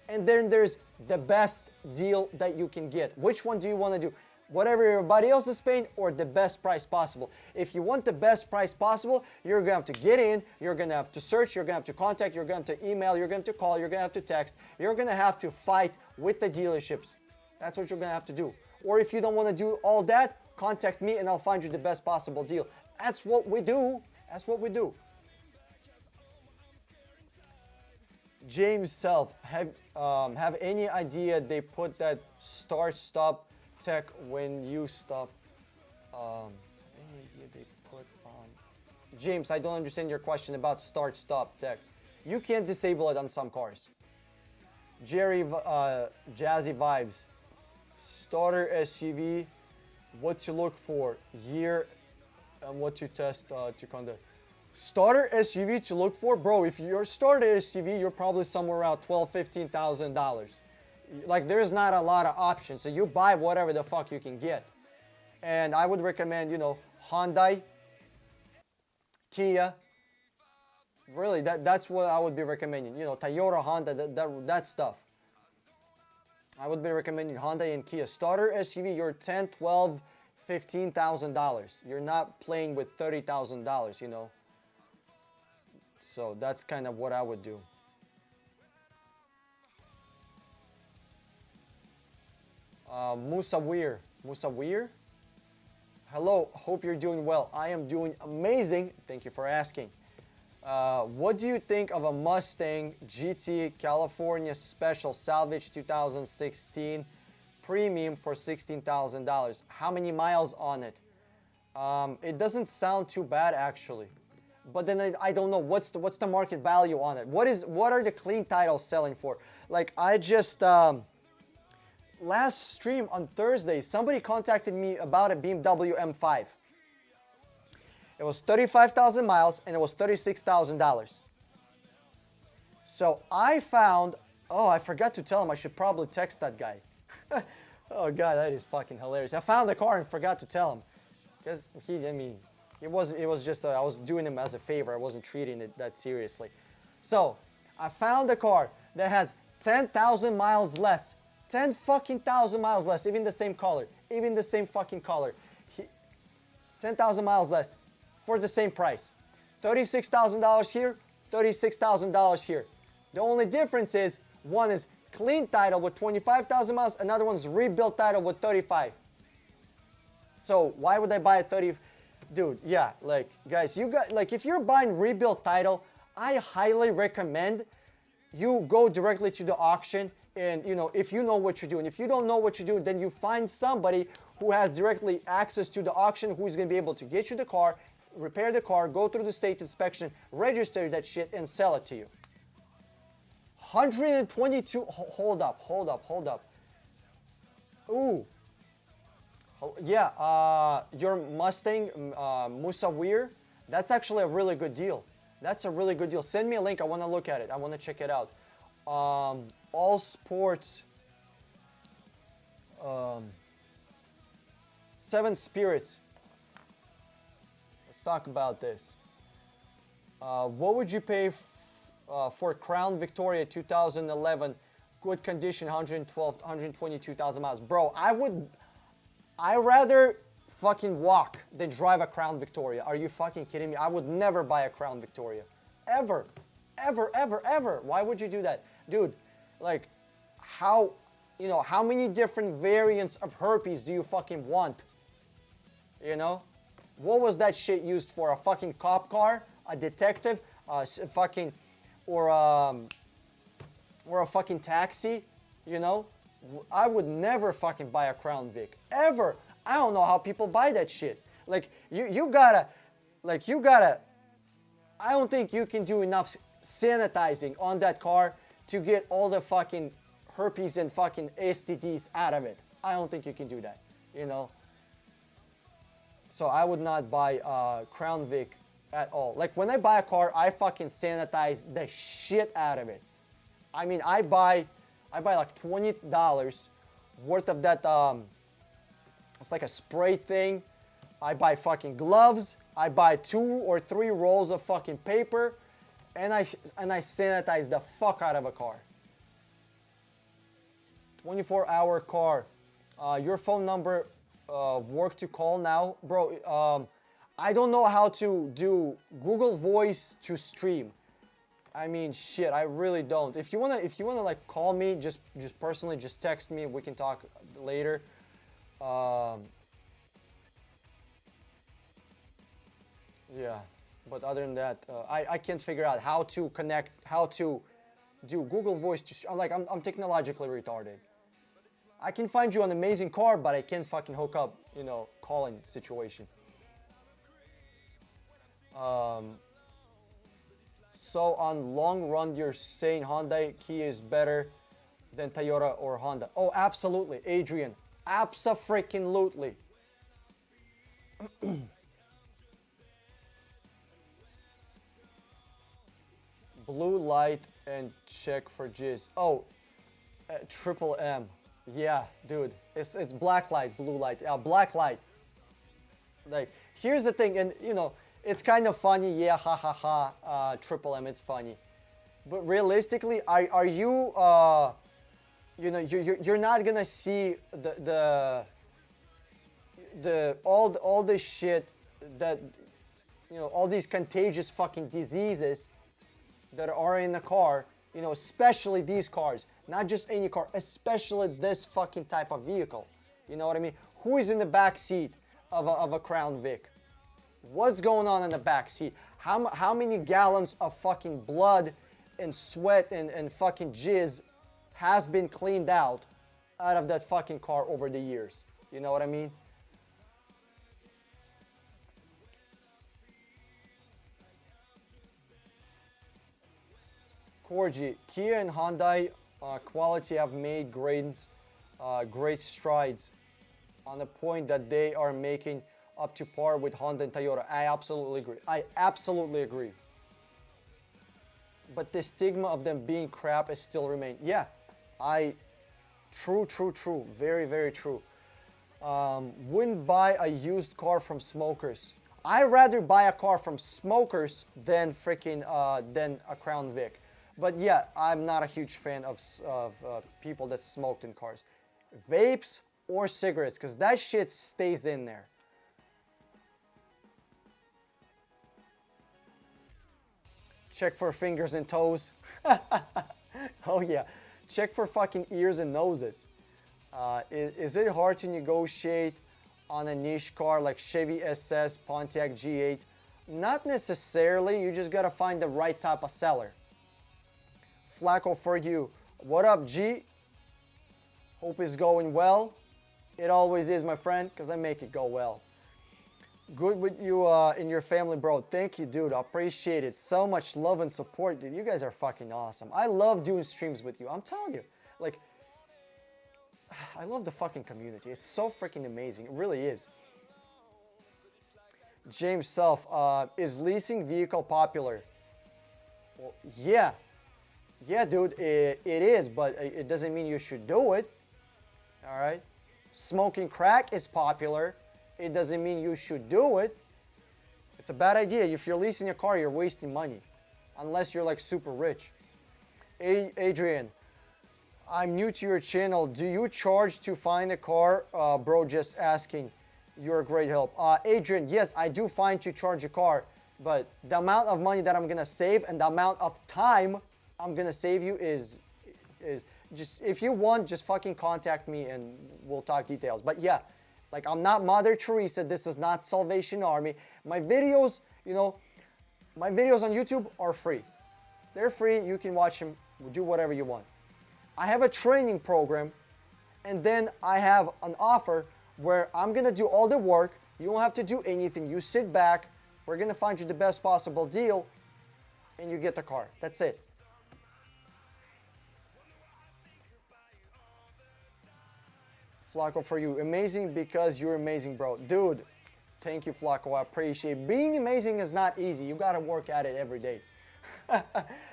and then there's the best deal that you can get. Which one do you want to do? Whatever everybody else is paying or the best price possible. If you want the best price possible, you're going to have to get in, you're going to have to search, you're going to have to contact, you're going to have to email, you're going to call, you're going to have to text, you're going to have to fight with the dealerships. That's what you're going to have to do. Or if you don't want to do all that, contact me and I'll find you the best possible deal. That's what we do. That's what we do. James Self, have any idea they put that start stop tech when you stop? Any idea they put on? James, I don't understand your question about start stop tech. You can't disable it on some cars. Jerry, Jazzy Vibes, starter SUV, what to look for, year, and what to test to conduct. Starter SUV to look for, bro. If you're starter SUV, you're probably somewhere around $12,000–$15,000. Like, there's not a lot of options, so you buy whatever the fuck you can get. And I would recommend, you know, Hyundai, Kia. Really, that's what I would be recommending. You know, Toyota, Honda, that stuff. I would be recommending Hyundai and Kia. Starter SUV, you're $10,000, $12,000, $15,000. You're not playing with $30,000, you know. So that's kind of what I would do. Musawir. Hello, hope you're doing well. I am doing amazing. Thank you for asking. What do you think of a Mustang GT California Special Salvage 2016 Premium for $16,000? How many miles on it? It doesn't sound too bad actually, but then I don't know what's the market value on it. What are the clean titles selling for? Like, I just last stream on Thursday, somebody contacted me about a BMW M5. It was 35,000 miles and it was $36,000. So I found, oh, I forgot to tell him. I should probably text that guy. Oh God, that is fucking hilarious. I found the car and forgot to tell him, because it was just I was doing him as a favor. I wasn't treating it that seriously. So I found a car that has 10,000 miles less. 10 fucking thousand miles less, even the same color, even the same fucking color. 10,000 miles less for the same price. $36,000 here, $36,000 here. The only difference is one is clean title with 25,000 miles, another one's rebuilt title with 35. So why would I buy a 30? Dude, yeah, like, guys, you got, like, if you're buying rebuilt title, I highly recommend you go directly to the auction. And, you know, if you know what you're doing. If you don't know what you're doing, then you find somebody who has directly access to the auction, who's going to be able to get you the car, repair the car, go through the state inspection, register that shit, and sell it to you. 122, hold up. Ooh. Yeah, your Mustang, Musawir, that's actually a really good deal. That's a really good deal. Send me a link. I want to look at it. I want to check it out. All Sports, 7 Spirits. Let's talk about this. What would you pay for Crown Victoria 2011, good condition, 122,000 miles? Bro, I rather fucking walk than drive a Crown Victoria. Are you fucking kidding me? I would never buy a Crown Victoria. Ever. Why would you do that? Dude, like, how many different variants of herpes do you fucking want? You know? What was that shit used for? A fucking cop car? A detective? Fucking, or a fucking taxi? You know? I would never fucking buy a Crown Vic. Ever. I don't know how people buy that shit. Like, you gotta, I don't think you can do enough sanitizing on that car to get all the fucking herpes and fucking STDs out of it. I don't think you can do that, you know? So I would not buy Crown Vic at all. Like, when I buy a car, I fucking sanitize the shit out of it. I mean, I buy like $20 worth of that, it's like a spray thing. I buy fucking gloves. I buy 2 or 3 rolls of fucking paper. And I sanitize the fuck out of a car. 24-hour car. Your phone number work to call now? Bro, I don't know how to do Google Voice to stream. I mean, shit, I really don't. If you wanna like call me, just personally, just text me. We can talk later. Yeah, but other than that, I can't figure out how to connect, how to do Google Voice to. I'm technologically retarded. I can find you an amazing car, but I can't fucking hook up, calling situation. Um, so on long run, you're saying Hyundai Kia is better than Toyota or Honda? Oh, absolutely, Adrian, abso-freaking-lutely. Blue light and check for jizz. Oh, triple M. Yeah, dude. It's black light, blue light. Yeah, black light. Like, here's the thing, and it's kind of funny. Yeah, ha ha ha. Triple M, it's funny. But realistically, are you you're not gonna see the all this shit that all these contagious fucking diseases that are in the car, especially these cars, not just any car, especially this fucking type of vehicle. You know what I mean? Who is in the back seat of a Crown Vic? What's going on in the back seat? How many gallons of fucking blood and sweat and fucking jizz has been cleaned out of that fucking car over the years? You know what I mean? Corgi, Kia and Hyundai quality have made great strides on the point that they are making up to par with Honda and Toyota. I absolutely agree. I absolutely agree. But the stigma of them being crap is still remain. Yeah, true. Very, very true. Wouldn't buy a used car from smokers. I'd rather buy a car from smokers than than a Crown Vic. But yeah, I'm not a huge fan of people that smoked in cars. Vapes or cigarettes, because that shit stays in there. Check for fingers and toes. Oh yeah, check for fucking ears and noses. Is it hard to negotiate on a niche car like Chevy SS, Pontiac G8? Not necessarily, you just gotta find the right type of seller. Flacco for you. What up, G? Hope it's going well. It always is, my friend, because I make it go well. Good with you and your family, bro. Thank you, dude. I appreciate it. So much love and support, dude. You guys are fucking awesome. I love doing streams with you. I'm telling you. Like, I love the fucking community. It's so freaking amazing. It really is. James Self, is leasing vehicle popular? Well, yeah. Yeah, dude, it is, but it doesn't mean you should do it. All right? Smoking crack is popular. It doesn't mean you should do it. It's a bad idea. If you're leasing a car, you're wasting money. Unless you're like super rich. Adrian, I'm new to your channel. Do you charge to find a car? Bro, just asking. You're a great help. Adrian, yes, I do find to charge a car. But the amount of money that I'm going to save and the amount of time I'm going to save you is just, if you want, just fucking contact me and we'll talk details. But yeah, like, I'm not Mother Teresa. This is not Salvation Army. My videos, my videos on YouTube are free. They're free. You can watch them, do whatever you want. I have a training program, and then I have an offer where I'm going to do all the work. You don't have to do anything. You sit back. We're going to find you the best possible deal, and you get the car. That's it. Flacco for you. Amazing because you're amazing, bro. Dude, thank you, Flacco. I appreciate it. Being amazing is not easy. You got to work at it every day.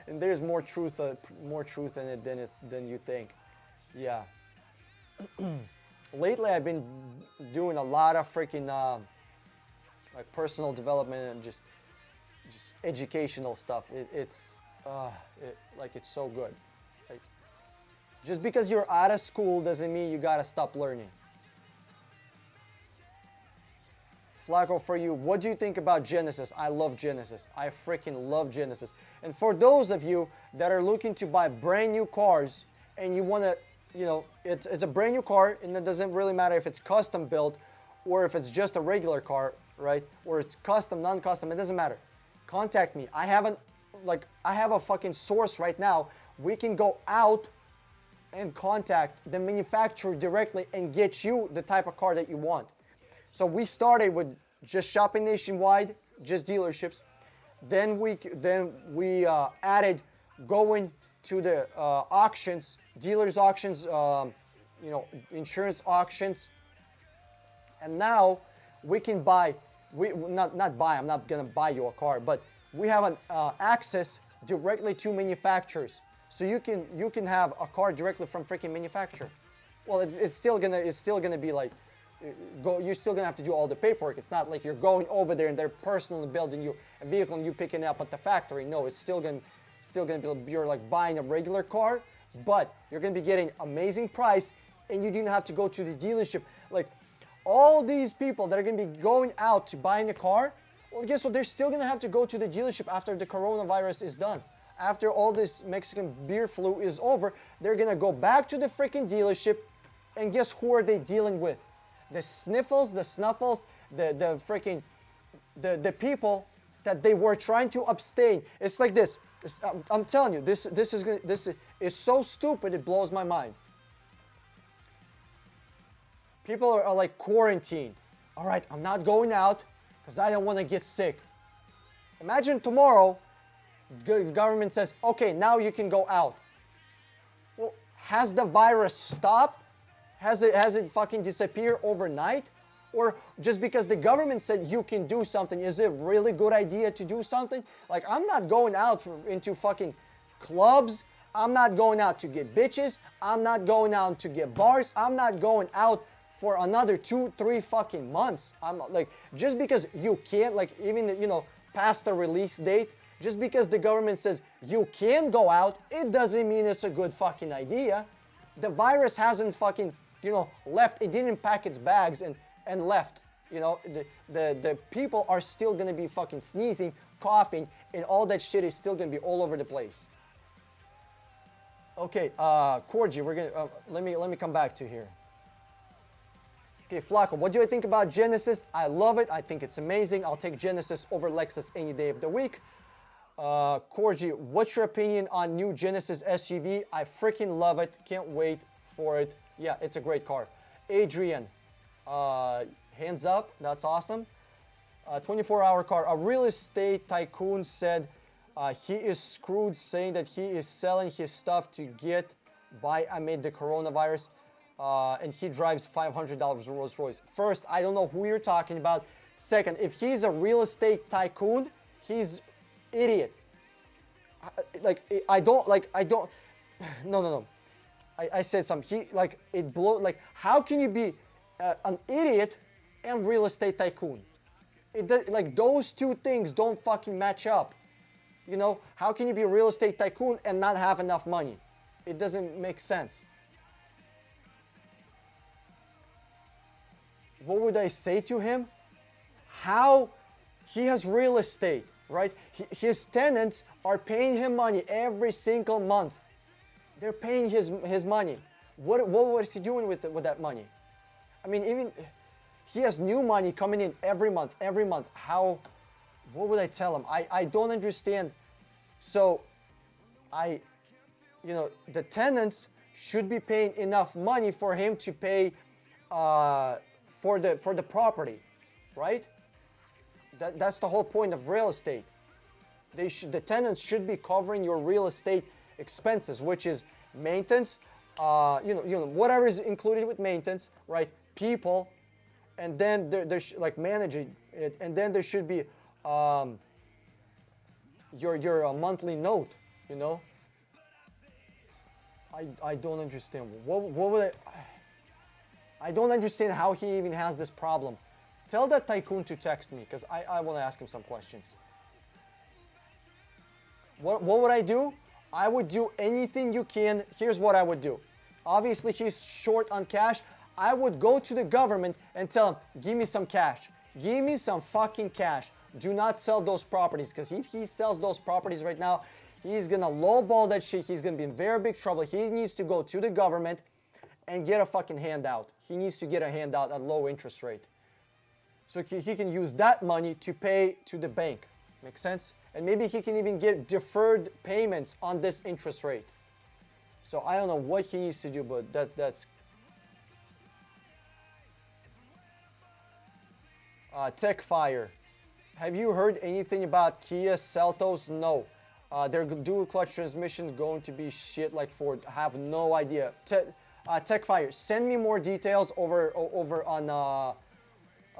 And there's more truth in it than you think. Yeah. Lately, I've been doing a lot of freaking like personal development and just educational stuff. It's so good. Like, just because you're out of school doesn't mean you gotta stop learning. Flacco for you, what do you think about Genesis? I love Genesis. I freaking love Genesis. And for those of you that are looking to buy brand new cars and you want to, it's a brand new car and it doesn't really matter if it's custom built or if it's just a regular car, right? Or it's custom, non-custom, it doesn't matter. Contact me. I have a fucking source right now. We can go out and contact the manufacturer directly and get you the type of car that you want. So we started with just shopping nationwide, just dealerships. Then we added going to the auctions, dealers auctions, insurance auctions, and now we can buy. Not buy. I'm not gonna buy you a car, but we have an access directly to manufacturers. So you can have a car directly from freaking manufacturer. Well, it's still gonna be like you're still gonna have to do all the paperwork. It's not like you're going over there and they're personally building you a vehicle and you picking it up at the factory. No, it's still gonna be you're like buying a regular car, but you're gonna be getting amazing price and you didn't have to go to the dealership. Like all these people that are gonna be going out to buying a car, well, guess what? They're still gonna have to go to the dealership after the coronavirus is done. After all this Mexican beer flu is over, they're gonna go back to the freaking dealership, and guess who are they dealing with? The sniffles, the snuffles, the freaking the people that they were trying to abstain. It's like this. I'm telling you, this is so stupid. It blows my mind. People are like quarantined. All right, I'm not going out because I don't want to get sick. Imagine tomorrow, the government says, okay, now you can go out. Well, has the virus stopped? Has it fucking disappeared overnight? Or just because the government said you can do something, is it really good idea to do something? Like, I'm not going out into fucking clubs. I'm not going out to get bitches. I'm not going out to get bars. I'm not going out for another 2-3 fucking months. I'm like, just because you can't, like, even, past the release date, just because the government says you can go out, it doesn't mean it's a good fucking idea. The virus hasn't fucking, left. It didn't pack its bags and left. The people are still gonna be fucking sneezing, coughing, and all that shit is still gonna be all over the place. Okay, Corgi, we're gonna let me come back to here. Okay, Flacco, what do I think about Genesis? I love it. I think it's amazing. I'll take Genesis over Lexus any day of the week. Corgi, what's your opinion on new Genesis SUV? I freaking love it. Can't wait for it. Yeah, it's a great car. Adrian, hands up. That's awesome. 24-hour car. A real estate tycoon said he is screwed, saying that he is selling his stuff to get by amid the coronavirus. And he drives $500 Rolls Royce. First, I don't know who you're talking about. Second, if he's a real estate tycoon, he's idiot. No. I said something. How can you be an idiot and real estate tycoon? Those two things don't fucking match up. How can you be a real estate tycoon and not have enough money? It doesn't make sense. What would I say to him? How he has real estate, right? His tenants are paying him money every single month. They're paying his money. What was he doing with that money? I mean, even he has new money coming in every month. How? What would I tell him? I don't understand. So, the tenants should be paying enough money for him to pay for the property, right? That's the whole point of real estate. The tenants should be covering your real estate expenses, which is maintenance, whatever is included with maintenance, right? People, and then there's like managing it, and then there should be your monthly note. I don't understand. What would I don't understand how he even has this problem. Tell that tycoon to text me, because I want to ask him some questions. What would I do? I would do anything you can. Here's what I would do. Obviously, he's short on cash. I would go to the government and tell him, give me some cash. Give me some fucking cash. Do not sell those properties, because if he sells those properties right now, he's going to lowball that shit. He's going to be in very big trouble. He needs to go to the government and get a fucking handout. He needs to get a handout at low interest rate. So he can use that money to pay to the bank. Make sense? And maybe he can even get deferred payments on this interest rate. So I don't know what he needs to do, but that's Tech Fire. Have you heard anything about Kia Seltos? No. Their dual clutch transmission is going to be shit like Ford. I have no idea. Tech Fire, send me more details over on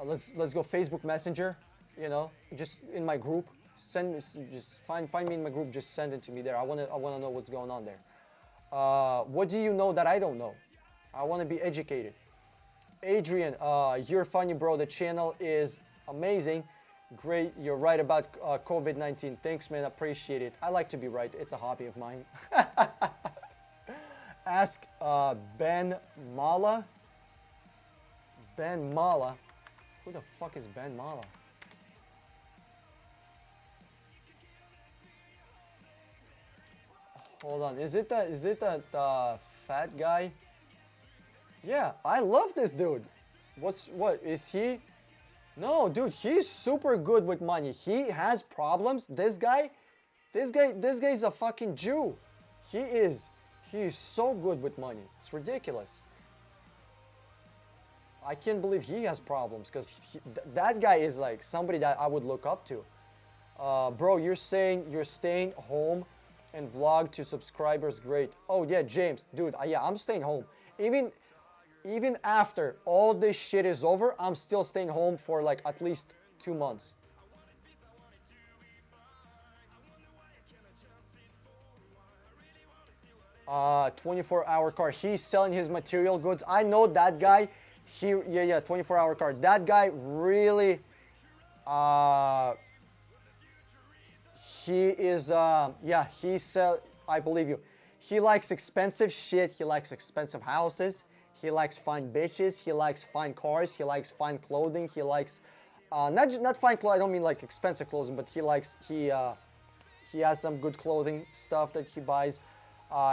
let's go Facebook Messenger. You know, just in my group. Send me, just find me in my group. Just send it to me there. I wanna know what's going on there. What do you know that I don't know? I want to be educated. Adrian, you're funny, bro. The channel is amazing. Great. You're right about COVID-19. Thanks, man. Appreciate it. I like to be right. It's a hobby of mine. Ask Ben Mala. Ben Mala. Who the fuck is Ben Mala? Hold on. Is it that fat guy? Yeah, I love this dude. What is he? No, dude, he's super good with money. He has problems. This guy's a fucking Jew. He is so good with money. It's ridiculous. I can't believe he has problems because that guy is like somebody that I would look up to. Bro, you're saying you're staying home and vlog to subscribers. Great. Oh yeah, James, dude, yeah, I'm staying home. Even after all this shit is over, I'm still staying home for like at least 2 months. Uh, 24-hour car. He's selling his material goods. I know that guy. Yeah, 24-hour car. That guy really, he is, yeah, I believe you. He likes expensive shit. He likes expensive houses. He likes fine bitches. He likes fine cars. He likes fine clothing. He likes, not fine clothes. I don't mean like expensive clothing, but he has some good clothing stuff that he buys.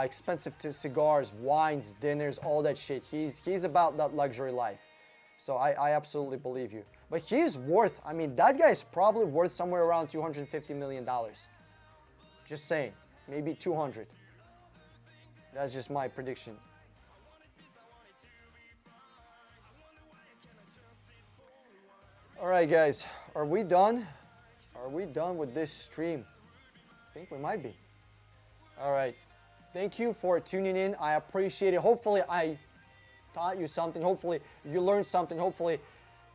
Expensive cigars, wines, dinners, all that shit. He's about that luxury life. So I absolutely believe you. But he's worth, I mean, that guy is probably worth somewhere around $250 million. Just saying. Maybe 200. That's just my prediction. All right, guys. Are we done? Are we done with this stream? I think we might be. All right. Thank you for tuning in. I appreciate it. Hopefully I taught you something. Hopefully you learned something. Hopefully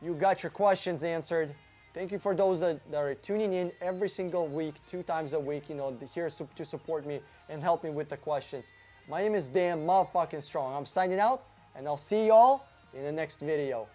you got your questions answered. Thank you for those that are tuning in every single week, 2 times a week, you know, here to support me and help me with the questions. My name is Dan motherfucking Strong. I'm signing out, and I'll see y'all in the next video.